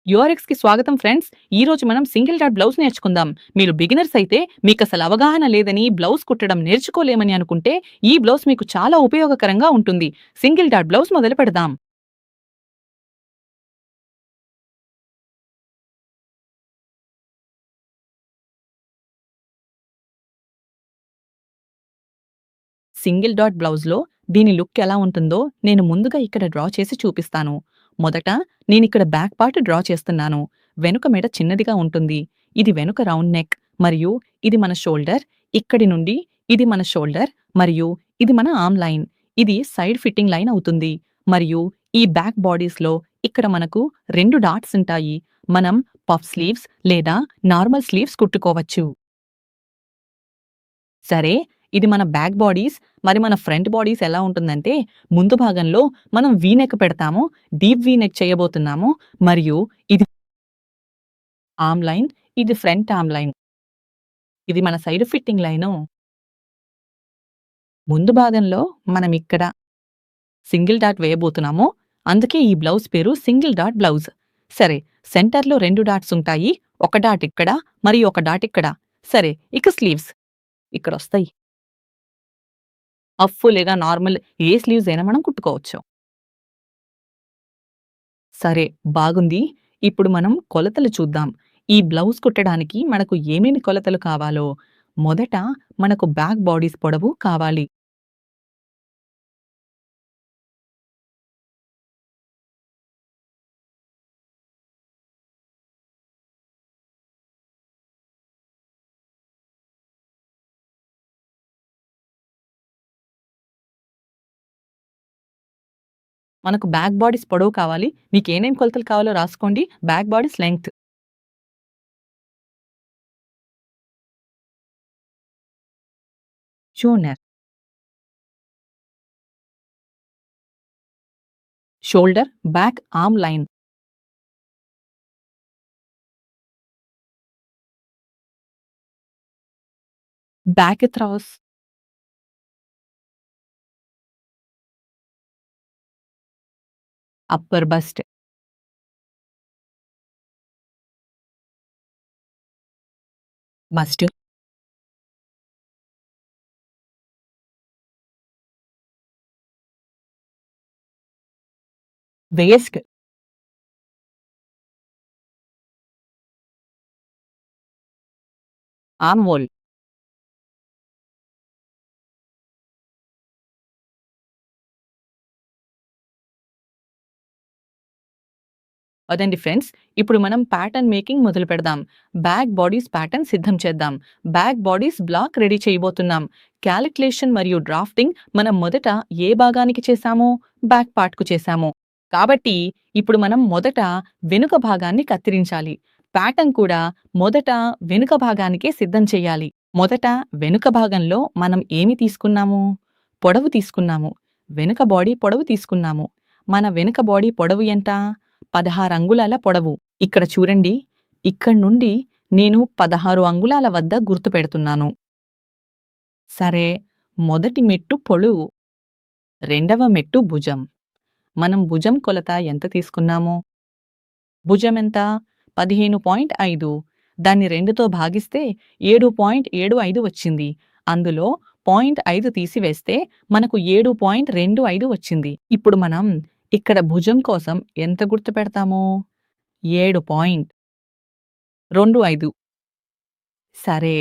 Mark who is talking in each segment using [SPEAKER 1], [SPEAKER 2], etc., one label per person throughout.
[SPEAKER 1] యూఆర్ఎక్స్‌కి స్వాగతం ఫ్రెండ్స్. ఈరోజు మనం సింగిల్ డాట్ బ్లౌజ్ నేర్చుకుందాం. మీరు బిగినర్స్ అయితే మీకసలు అవగాహన లేదని, బ్లౌజ్ కుట్టడం నేర్చుకోలేమని అనుకుంటే, ఈ బ్లౌజ్ మీకు చాలా ఉపయోగకరంగా ఉంటుంది. సింగిల్ డాట్ బ్లౌజ్ మొదలుపెడదాం. సింగిల్ డాట్ బ్లౌజ్‌లో దీని లుక్ ఎలా ఉంటుందో నేను ముందుగా ఇక్కడ డ్రా చేసి చూపిస్తాను. మొదట నేనిక్కడ బ్యాక్ పార్ట్ డ్రా చేస్తున్నాను. వెనుక మెడ చిన్నదిగా ఉంటుంది. ఇది వెనుక రౌండ్ నెక్ మరియు ఇది మన షోల్డర్. ఇక్కడి నుండి ఇది మన షోల్డర్ మరియు ఇది మన ఆర్మ్ లైన్. ఇది సైడ్ ఫిట్టింగ్ లైన్ అవుతుంది. మరియు ఈ బ్యాక్ బాడీస్‌లో ఇక్కడ మనకు 2 డాట్స్ ఉంటాయి. మనం పఫ్ స్లీవ్స్ లేదా నార్మల్ స్లీవ్స్ కుట్టుకోవచ్చు. సరే, ఇది మన బ్యాక్ బాడీస్. మరి మన ఫ్రంట్ బాడీస్ ఎలా ఉంటుందంటే, ముందు భాగంలో మనం వీ నెక్ పెడతాము. డీప్ వీ నెక్ చేయబోతున్నాము. మరియు ఇది ఆర్మ్ లైన్, ఇది ఫ్రంట్ ఆర్మ్ లైన్. ఇది మన సైడ్ ఫిట్టింగ్ లైను. ముందు భాగంలో మనం ఇక్కడ సింగిల్ డాట్ వేయబోతున్నాము. అందుకే ఈ బ్లౌజ్ పేరు సింగిల్ డాట్ బ్లౌజ్. సరే, సెంటర్‌లో 2 డాట్స్ ఉంటాయి. ఒక డాట్ ఇక్కడ మరియు ఒక డాట్ ఇక్కడ. సరే, ఇక స్లీవ్స్ ఇక్కడొస్తాయి. పఫ్ లేదా నార్మల్ ఏ స్లీవ్స్ అయినా మనం కుట్టుకోవచ్చు. సరే, బాగుంది. ఇప్పుడు మనం కొలతలు చూద్దాం. ఈ బ్లౌజ్ కుట్టడానికి మనకు ఏమేమి కొలతలు కావాలో, మొదట మనకు బ్యాక్ బాడీస్ పొడవు కావాలి. మనకు బ్యాక్ బాడీస్ పొడవు కావాలి. మీకేమేం కొలతలు కావాలో రాసుకోండి. Back bodice length, shoulder, shoulder, back arm line, back త్రాస్, upper bust, bust, waist, arm hole. అదండి ఫ్రెండ్స్. ఇప్పుడు మనం ప్యాటర్న్ మేకింగ్ మొదలుపెడదాం. బ్యాక్ బాడీస్ ప్యాటర్న్ సిద్ధం చేద్దాం. బ్యాక్ బాడీస్ బ్లాక్ రెడీ చేయబోతున్నాం. కాలిక్యులేషన్ మరియు డ్రాఫ్టింగ్ మనం మొదట ఏ భాగానికి చేశామో, బ్యాక్ పార్ట్‌కు చేశాము. కాబట్టి ఇప్పుడు మనం మొదట వెనుక భాగాన్ని కత్తిరించాలి. ప్యాటర్న్ కూడా మొదట వెనుక భాగానికే సిద్ధం చేయాలి. మొదట వెనుక భాగంలో మనం ఏమి తీసుకున్నాము? పొడవు తీసుకున్నాము. వెనుక బాడీ పొడవు తీసుకున్నాము. మన వెనుక బాడీ పొడవు ఎంత? 16 అంగుళాల పొడవు. ఇక్కడ చూడండి. ఇక్కడి నుండి నేను 16 అంగుళాల వద్ద గుర్తుపెడుతున్నాను. సరే, మొదటి మెట్టు పొడవు. రెండవ మెట్టు భుజం. మనం భుజం కొలత ఎంత తీసుకున్నాము? భుజం ఎంత? 15.5. దాన్ని 2తో భాగిస్తే 7.75 వచ్చింది. అందులో 0.5 తీసివేస్తే మనకు 7.25 వచ్చింది. ఇప్పుడు మనం ఇక్కడ భుజం కోసం ఎంత గుర్తుపెడతాము? 7.25. సరే,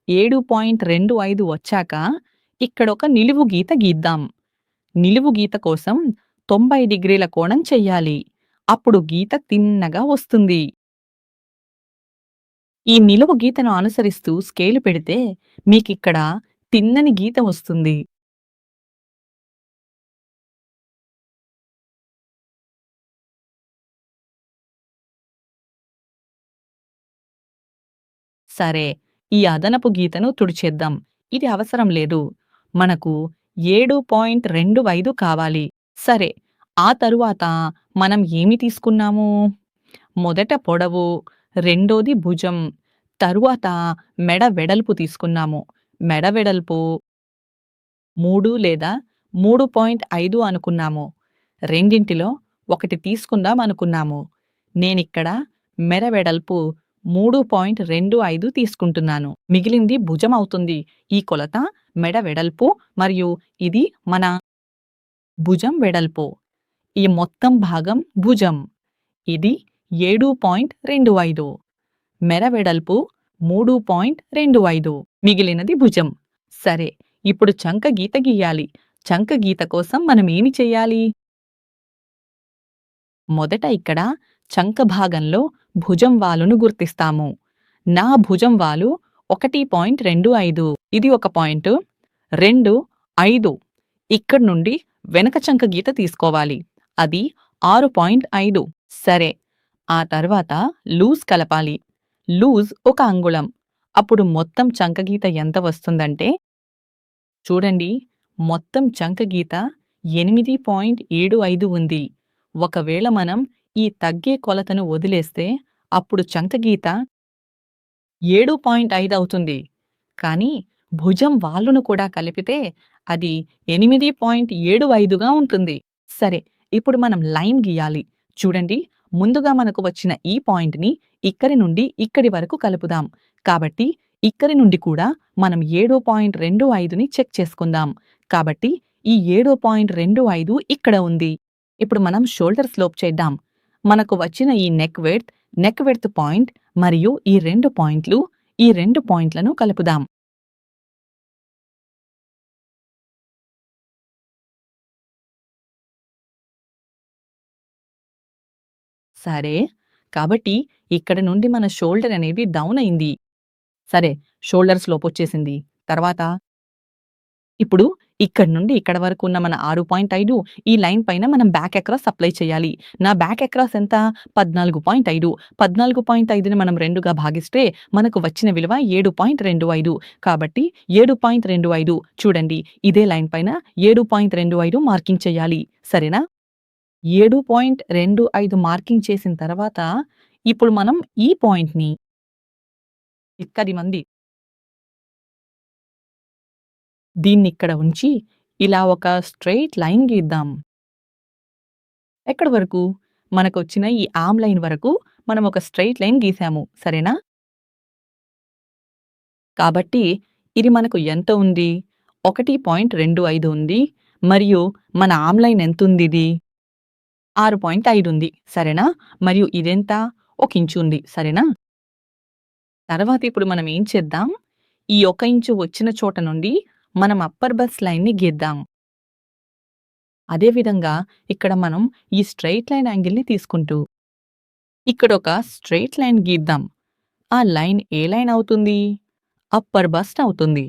[SPEAKER 1] 7.25 వచ్చాక ఇక్కడొక నిలువు గీత గీద్దాం. నిలువు గీత కోసం 90 డిగ్రీల కోణం చెయ్యాలి. అప్పుడు గీత తిన్నగా వస్తుంది. ఈ నిలువు గీతను అనుసరిస్తూ స్కేలు పెడితే మీకిక్కడ తిన్నని గీత వస్తుంది. సరే, ఈ అదనపు గీతను తుడిచేద్దాం. ఇది అవసరం లేదు. మనకు 7.25 కావాలి. సరే, ఆ తరువాత మనం ఏమి తీసుకున్నాము? మొదట పొడవు, రెండోది భుజం, తరువాత మెడ వెడల్పు తీసుకున్నాము. మెడ వెడల్పు 3 లేదా 3.5 అనుకున్నాము. రెండింటిలో ఒకటి తీసుకుందాం అనుకున్నాము. నేనిక్కడ మెడ వెడల్పు 3.25 తీసుకుంటున్నాను. మిగిలింది భుజం అవుతుంది. ఈ కొలత మెడ వెడల్పు మరియు ఇది మన భుజం వెడల్పు. ఈ మొత్తం భాగం భుజం. ఇది 7.25. మెడ వెడల్పు 3.25. మిగిలినది భుజం. సరే, ఇప్పుడు చంక గీత గీయాలి. చంక గీత కోసం మనం ఏమి చెయ్యాలి? మొదట ఇక్కడ చంక భాగంలో భుజం వాలును గుర్తిస్తాము. నా భుజం వాలు 1.25. ఇది ఒక పాయింటు. 2, 5. ఇక్కడి నుండి వెనక చంక గీత తీసుకోవాలి. అది 6.5. సరే. ఆ తర్వాత లూజ్ కలపాలి. లూజ్ 1 అంగుళం. అప్పుడు మొత్తం చంక గీత ఎంత వస్తుందంటే చూడండి, మొత్తం చంక గీత 8.75 ఉంది. ఒకవేళ మనం ఈ తగ్గే కొలతను వదిలేస్తే అప్పుడు చంక గీత 7.5 అవుతుంది. కానీ భుజం వాలును కూడా కలిపితే అది 8.75గా ఉంటుంది. సరే, ఇప్పుడు మనం లైన్ గీయాలి. చూడండి, ముందుగా మనకు వచ్చిన ఈ పాయింట్‌ని ఇక్కడి నుండి ఇక్కడి వరకు కలుపుదాం. కాబట్టి ఇక్కడి నుండి కూడా మనం 7.25ని చెక్ చేసుకుందాం. కాబట్టి ఈ 7.25 ఇక్కడ ఉంది. ఇప్పుడు మనం షోల్డర్ స్లోప్ చేద్దాం. మనకు వచ్చిన ఈ నెక్ విడ్త్ పాయింట్ మరియు ఈ 2 పాయింట్లు, ఈ 2 పాయింట్లను కలుపుదాం. సరే, కాబట్టి ఇక్కడ నుండి మన షోల్డర్ అనేది డౌన్ అయింది. సరే, షోల్డర్ స్లోప్ వచ్చేసింది. తర్వాత ఇప్పుడు ఇక్కడి నుండి ఇక్కడి వరకు ఉన్న మన 6.5 ఈ లైన్ పైన మనం బ్యాక్ అక్రాస్ అప్లై చేయాలి. నా బ్యాక్ అక్రాస్ ఎంత? 14.5. 14.5ని మనం 2గా భాగిస్తే మనకు వచ్చిన విలువ 7.25. కాబట్టి 7.25 చూడండి, ఇదే లైన్ పైన 7.25 మార్కింగ్ చేయాలి. సరేనా? 7.25 మార్కింగ్ చేసిన తర్వాత ఇప్పుడు మనం ఈ పాయింట్‌ని ఇక్కడి మంది దీన్నిక్కడ ఉంచి ఇలా ఒక స్ట్రెయిట్ లైన్ గీద్దాం. ఎక్కడి వరకు? మనకొచ్చిన ఈ ఆర్మ్ లైన్ వరకు మనం ఒక స్ట్రెయిట్ లైన్ గీసాము. సరేనా? కాబట్టి ఇది మనకు ఎంత ఉంది? 1.25 ఉంది. మరియు మన ఆర్మ్ లైన్ ఎంతుందిది? 6.5 ఉంది. సరేనా? మరియు ఇదెంత? 1 ఇంచు ఉంది. సరేనా? తర్వాత ఇప్పుడు మనం ఏం చేద్దాం? ఈ 1 ఇంచు వచ్చిన చోట నుండి మనం అప్పర్ బస్ట్ లైన్‌ని గీద్దాం. అదే విధంగా ఇక్కడ మనం ఈ స్ట్రెయిట్ లైన్ యాంగిల్‌ని తీసుకుంటూ ఇక్కడొక స్ట్రెయిట్ లైన్ గీద్దాం. ఆ లైన్ ఏ లైన్ అవుతుంది? అప్పర్ బస్ట్ అవుతుంది.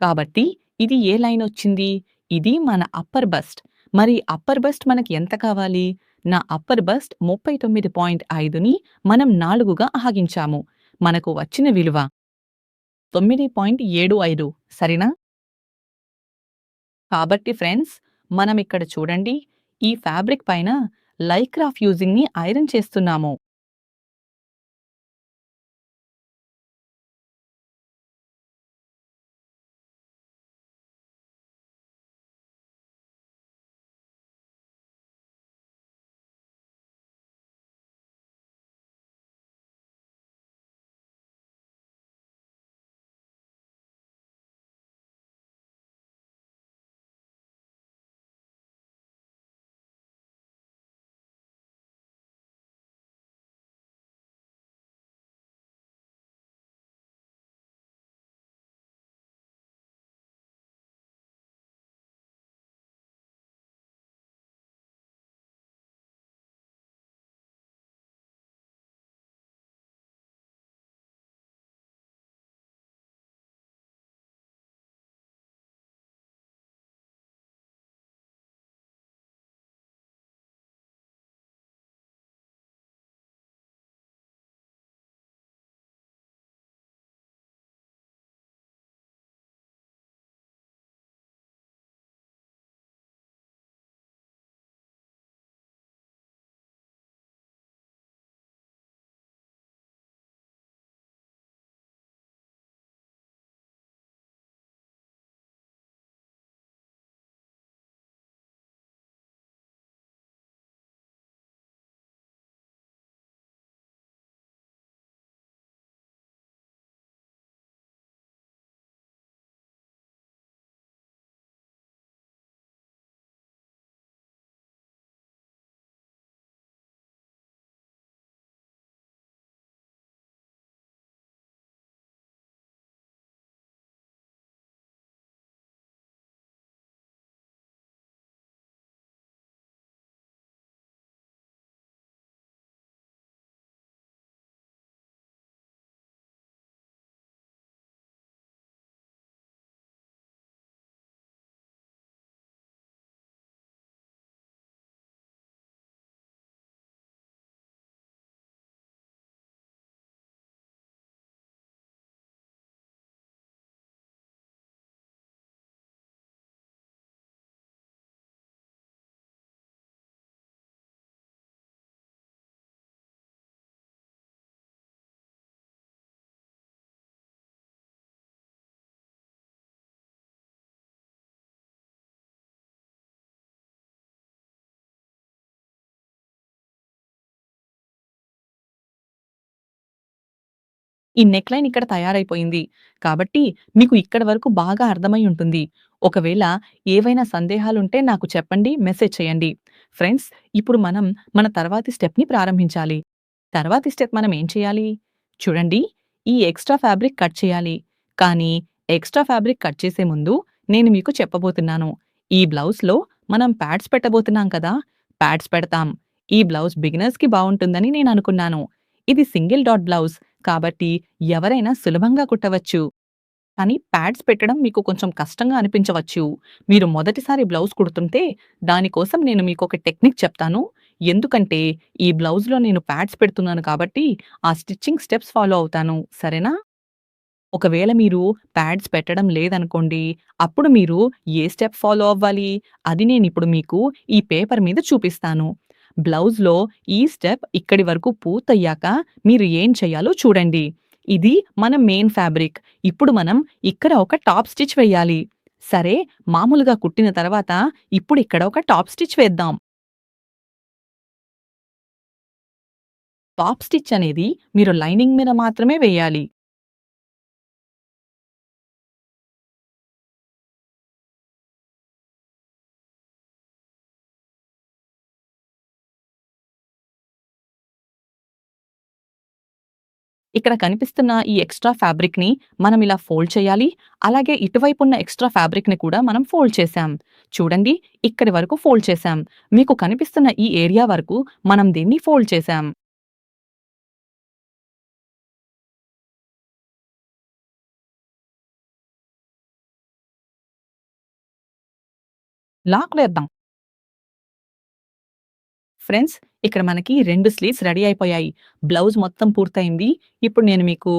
[SPEAKER 1] కాబట్టి ఇది ఏ లైన్ వచ్చింది? ఇది మన అప్పర్ బస్ట్. మరి అప్పర్ బస్ట్ మనకి ఎంత కావాలి? నా అప్పర్ బస్ట్ 39.5ని మనం 4గా ఆగించాము. మనకు వచ్చిన విలువ 9.75. సరేనా? కాబట్టి ఫ్రెండ్స్, మనం ఇక్కడ చూడండి, ఈ ఫ్యాబ్రిక్ పైన లైక్రా ఫ్యూజింగ్‌ని ఐరన్ చేస్తున్నాము. ఈ నెక్‌లైన్ ఇక్కడ తయారైపోయింది. కాబట్టి మీకు ఇక్కడి వరకు బాగా అర్థమై ఉంటుంది. ఒకవేళ ఏవైనా సందేహాలుంటే నాకు చెప్పండి, మెసేజ్ చేయండి. ఫ్రెండ్స్, ఇప్పుడు మనం మన తర్వాతి స్టెప్‌ని ప్రారంభించాలి. తర్వాతి స్టెప్ మనం ఏం చేయాలి? చూడండి, ఈ ఎక్స్‌ట్రా ఫ్యాబ్రిక్ కట్ చేయాలి. కానీ ఎక్స్‌ట్రా ఫ్యాబ్రిక్ కట్ చేసే ముందు నేను మీకు చెప్పబోతున్నాను. ఈ బ్లౌజ్‌లో మనం ప్యాడ్స్ పెట్టబోతున్నాం కదా! ప్యాడ్స్ పెడతాం. ఈ బ్లౌజ్ బిగినర్స్‌కి బావుంటుందని నేననుకున్నాను. ఇది సింగిల్ డాట్ బ్లౌజ్ కాబట్టి ఎవరైనా సులభంగా కుట్టవచ్చు. కానీ ప్యాడ్స్ పెట్టడం మీకు కొంచెం కష్టంగా అనిపించవచ్చు. మీరు మొదటిసారి బ్లౌజ్ కుడుతుంటే దానికోసం నేను మీకొక టెక్నిక్ చెప్తాను. ఎందుకంటే ఈ బ్లౌజ్‌లో నేను ప్యాడ్స్ పెడుతున్నాను కాబట్టి ఆ స్టిచ్చింగ్ స్టెప్స్ ఫాలో అవుతాను. సరేనా? ఒకవేళ మీరు ప్యాడ్స్ పెట్టడం లేదనుకోండి, అప్పుడు మీరు ఏ స్టెప్ ఫాలో అవ్వాలి? అది నేనిప్పుడు మీకు ఈ పేపర్ మీద చూపిస్తాను. బ్లౌజ్‌లో ఈ స్టెప్ ఇక్కడి వరకు పూర్తయ్యాక మీరు ఏం చేయాలో చూడండి. ఇది మన మెయిన్ ఫ్యాబ్రిక్. ఇప్పుడు మనం ఇక్కడ ఒక టాప్ స్టిచ్ వెయ్యాలి. సరే, మామూలుగా కుట్టిన తర్వాత ఇప్పుడు ఇక్కడ ఒక టాప్ స్టిచ్ వేద్దాం. టాప్ స్టిచ్ అనేది మీరు లైనింగ్ మీద మాత్రమే వేయాలి. ఇక్కడ కనిపిస్తున్న ఈ ఎక్స్‌ట్రా ఫ్యాబ్రిక్‌ని మనం ఇలా ఫోల్డ్ చేయాలి. అలాగే ఇటువైపున్న ఎక్స్‌ట్రా ఫ్యాబ్రిక్‌ని కూడా మనం ఫోల్డ్ చేశాం. చూడండి, ఇక్కడి వరకు ఫోల్డ్ చేశాం. మీకు కనిపిస్తున్న ఈ ఏరియా వరకు మనం దీన్ని ఫోల్డ్ చేశాం. లాక్ వేద్దాం. ఫ్రెండ్స్, ఇక్కడ మనకి 2 స్లీవ్స్ రెడీ అయిపోయాయి. బ్లౌజ్ మొత్తం పూర్తయింది. ఇప్పుడు నేను మీకు